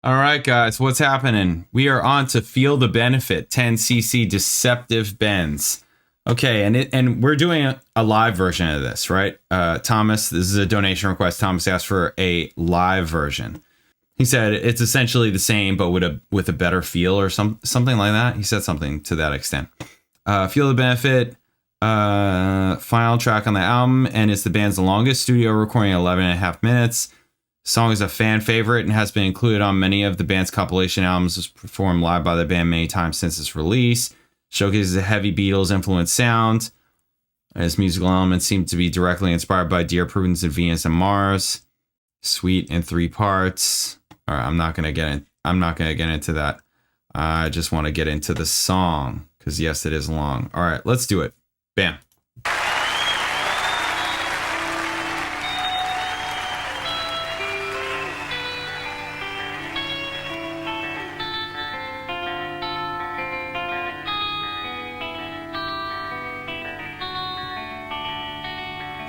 All right, guys, what's happening? We are on to Feel the Benefit 10cc Deceptive Bends. Okay, and we're doing a live version of this, right? Thomas, this is a donation request. Thomas asked for a live version. He said it's essentially the same, but with a better feel or something like that. He said something to that extent. Feel the Benefit, final track on the album, and it's the band's longest studio recording, 11 and a half minutes. Song is a fan favorite and has been included on many of the band's compilation albums. Was performed live by the band many times since its release. Showcases a heavy Beatles-influenced sound. Its musical elements seem to be directly inspired by Dear Prudence and Venus and Mars. Suite in 3 parts. All right, I'm not gonna get into that. I just want to get into the song because yes, it is long. All right, let's do it. Bam.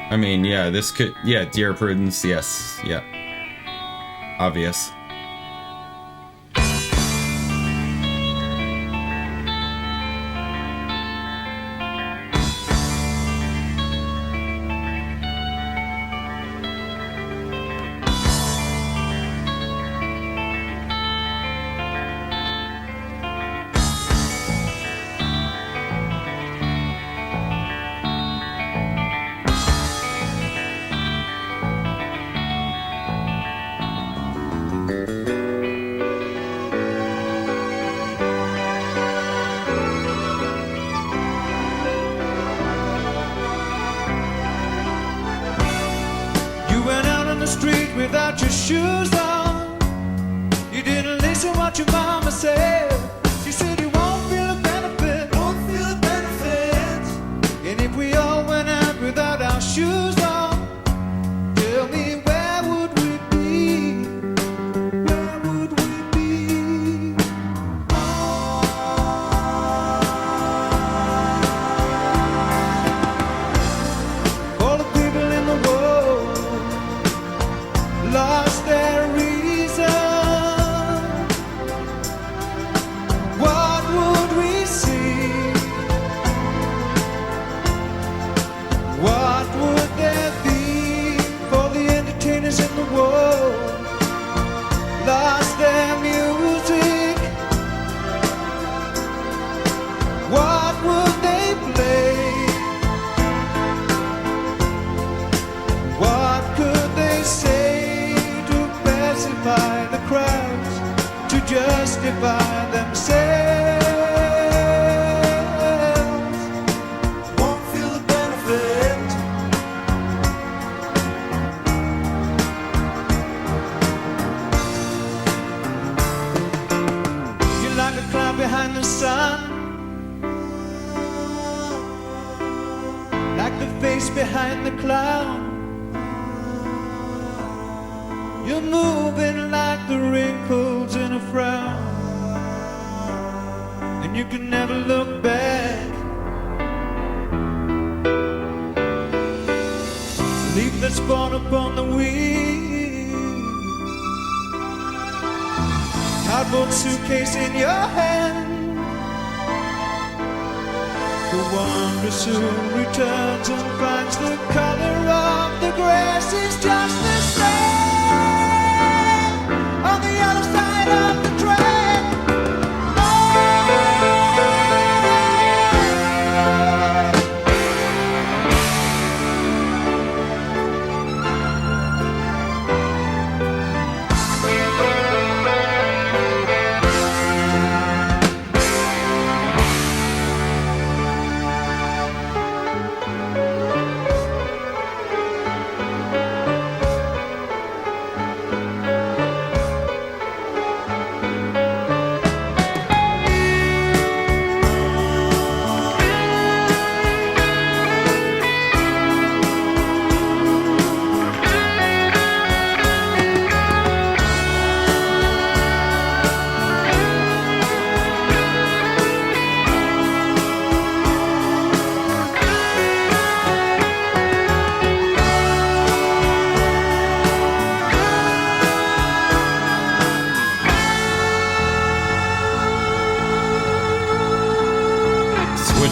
I mean, yeah, this could, yeah, Dear Prudence, yes, yeah. Obvious.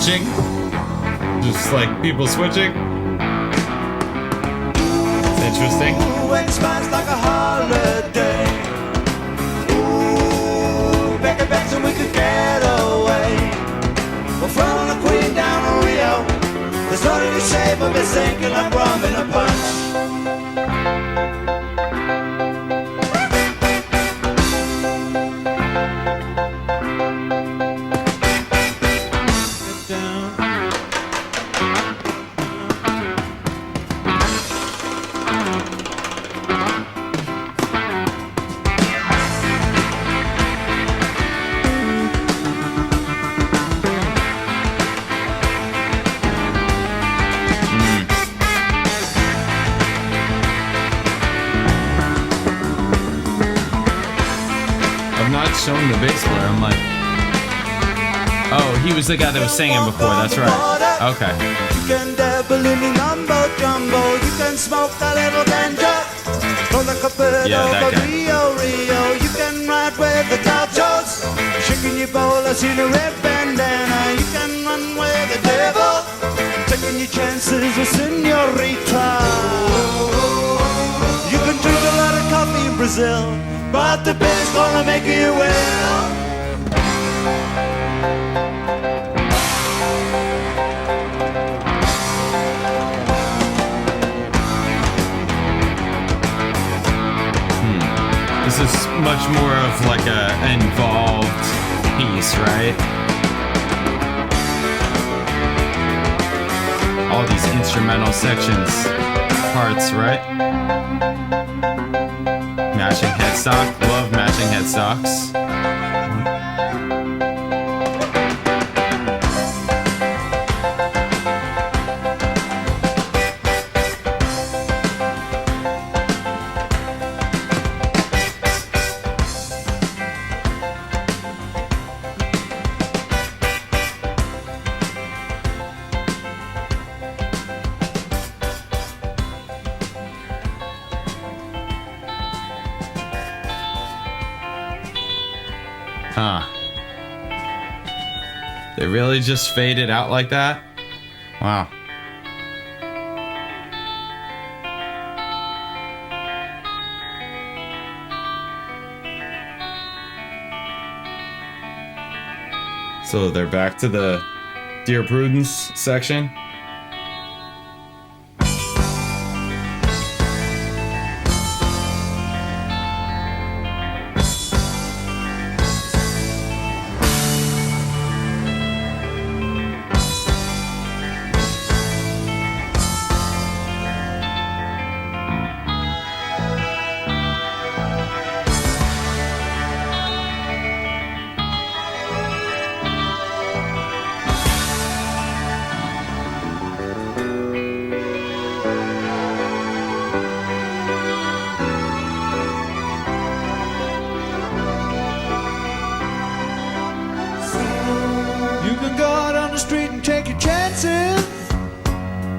switching. Just like people switching. It's interesting. Ooh, it smiles like a holiday. Ooh, back and back so we could get away. We're throwing the queen down to Rio. There's nothing to say but we're sinking like rum in a punch. Shown the bass player. I'm like, oh, he was the guy that was singing before. That's right. Okay. You can dabble in the mumbo jumbo. You can smoke a little ganja. Throw like a bird over Rio, Rio. You can ride with the gauchos. Shaking your bolas in a red bandana. You can run with the devil. Taking your chances with señorita. You can drink a lot of coffee in Brazil. But the band's gonna make you well. This is much more of like an involved piece, right? All these instrumental sections, parts, right? Matching headstock. Love matching headstocks. Huh. They really just faded out like that? Wow. So they're back to the Dear Prudence section.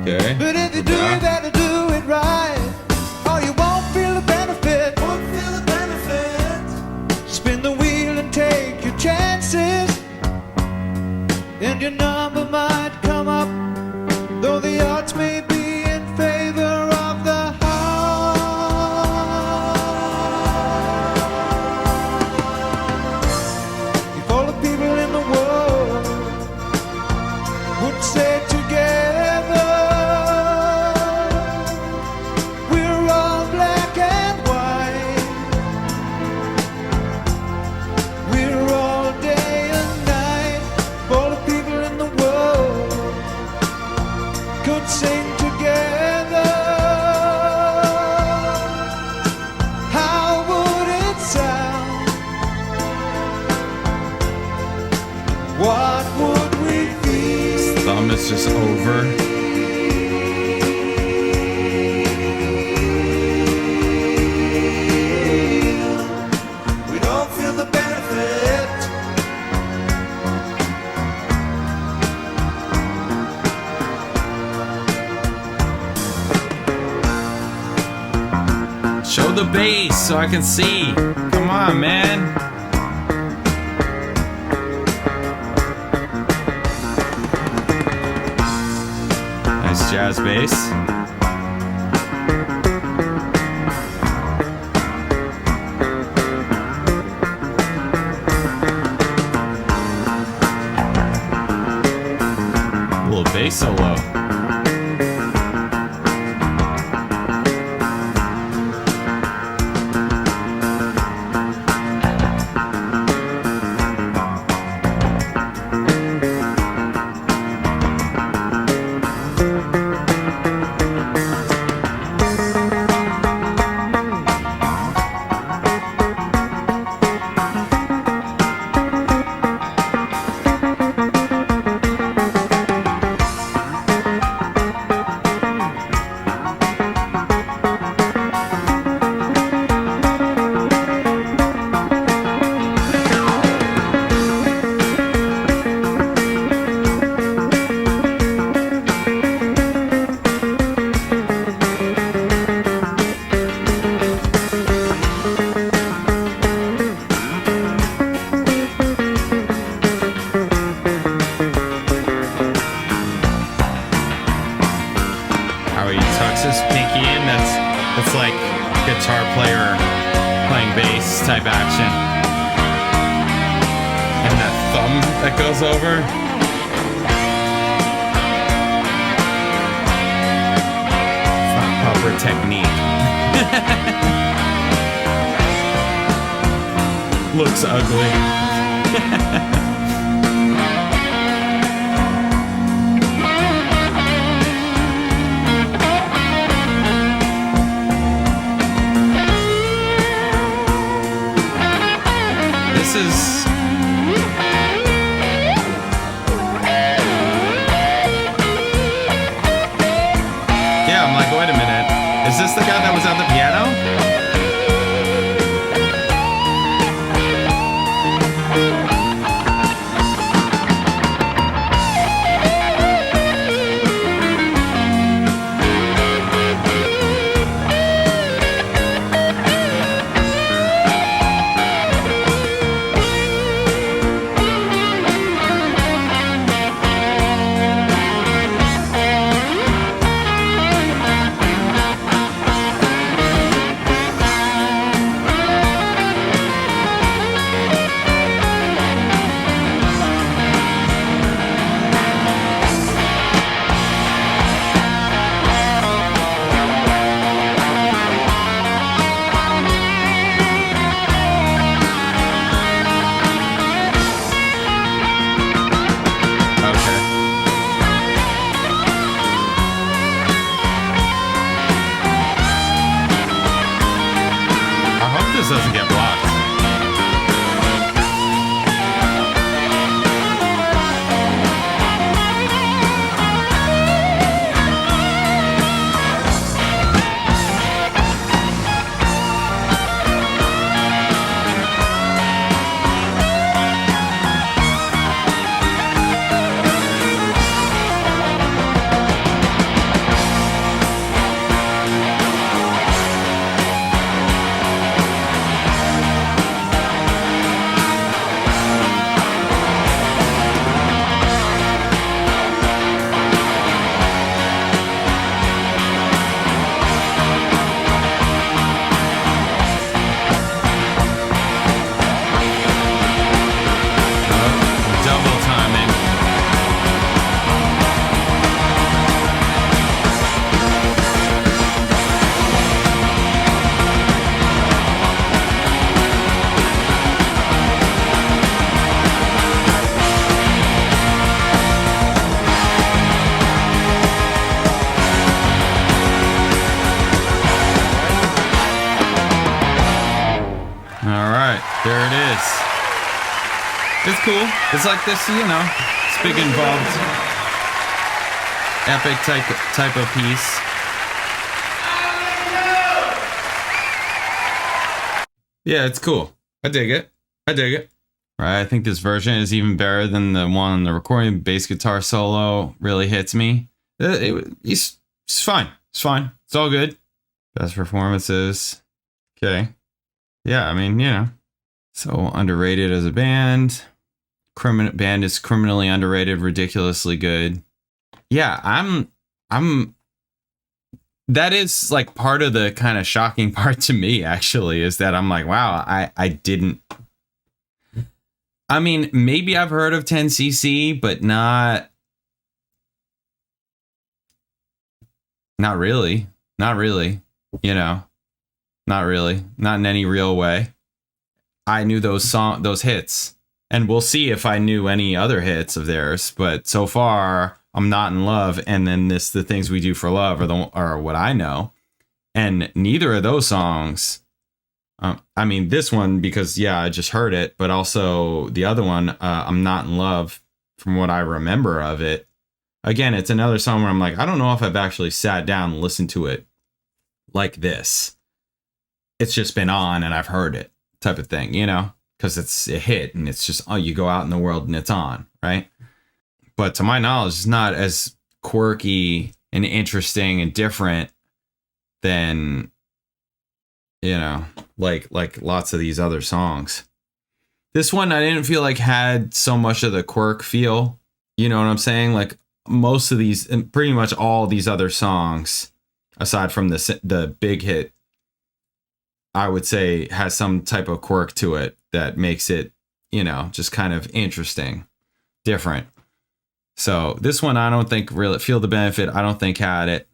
Okay. But if you do, you gotta do it right. Or you won't feel the benefit. Won't feel the benefit. Spin the wheel and take your chances. And your number might come up, though the odds may be in favor of the heart. If all the people in the world would say together, we're all black and white. We're all day and night. If all the people in the world could sing together, how would it sound? What would we feel? Thumb is just over. We don't feel the benefit. Show the bass so I can see. Come on, man. jazz bass. A little bass solo. Type action. And that thumb that goes over. It's not proper technique. Looks ugly. This is... Yeah, I'm like, wait a minute. Is this the guy that was at the piano? Doesn't get blocked. There it is. It's cool. It's like this, you know, it's big involved, epic type of piece. Yeah, it's cool. I dig it. I dig it. Right, I think this version is even better than the one on the recording. Bass guitar solo really hits me. It's fine. It's fine. It's all good. Best performances. Okay. Yeah, I mean, you know. So underrated as a band. Band is criminally underrated, ridiculously good. Yeah, I'm that is like part of the kind of shocking part to me, actually, is that I'm like, wow, I didn't. I mean, maybe I've heard of 10cc, but not really. Not really. You know, not really. Not in any real way. I knew those hits, and we'll see if I knew any other hits of theirs. But so far, I'm not in love, and then the things we do for love are what I know, and neither of those songs. I mean, this one because I just heard it, but also the other one, I'm not in love. From what I remember of it, again, it's another song where I'm like, I don't know if I've actually sat down and listened to it like this. It's just been on and I've heard it, type of thing, you know, because it's a hit and it's just, you go out in the world and it's on, right? But to my knowledge, it's not as quirky and interesting and different than, you know, like lots of these other songs. This one I didn't feel like had so much of the quirk feel. You know what I'm saying? Like most of these, and pretty much all these other songs, aside from the big hit, I would say has some type of quirk to it that makes it, you know, just kind of interesting, different. So this one, I don't think really Feel the Benefit. I don't think had it.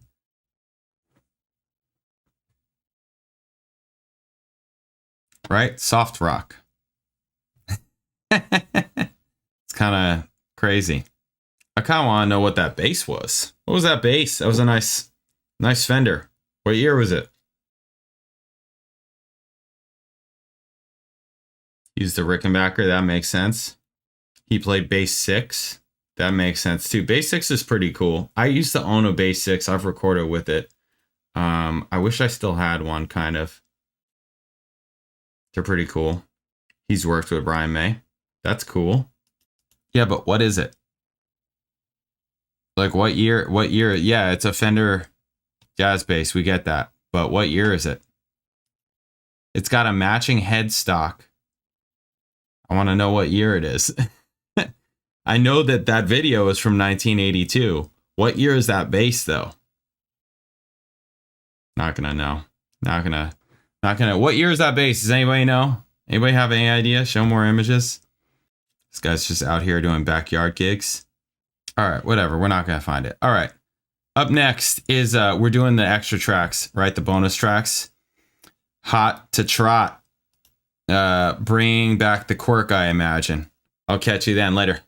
Right? Soft rock. It's kind of crazy. I kind of want to know what that bass was. What was that bass? That was a nice Fender. What year was it? Used the Rickenbacker. That makes sense. He played bass 6. That makes sense too. Bass 6 is pretty cool. I used to own a bass 6. I've recorded with it. I wish I still had one, kind of. They're pretty cool. He's worked with Brian May. That's cool. Yeah, but what is it? Like what year? Yeah, it's a Fender jazz bass. We get that. But what year is it? It's got a matching headstock. I want to know what year it is. I know that video is from 1982. What year is that bass, though? Not gonna know. Not gonna. What year is that bass? Does anybody know? Anybody have any idea? Show more images. This guy's just out here doing backyard gigs. All right, whatever. We're not gonna find it. All right. Up next is we're doing the extra tracks, right? The bonus tracks. Hot to Trot. Bring back the quirk, I imagine. I'll catch you then later.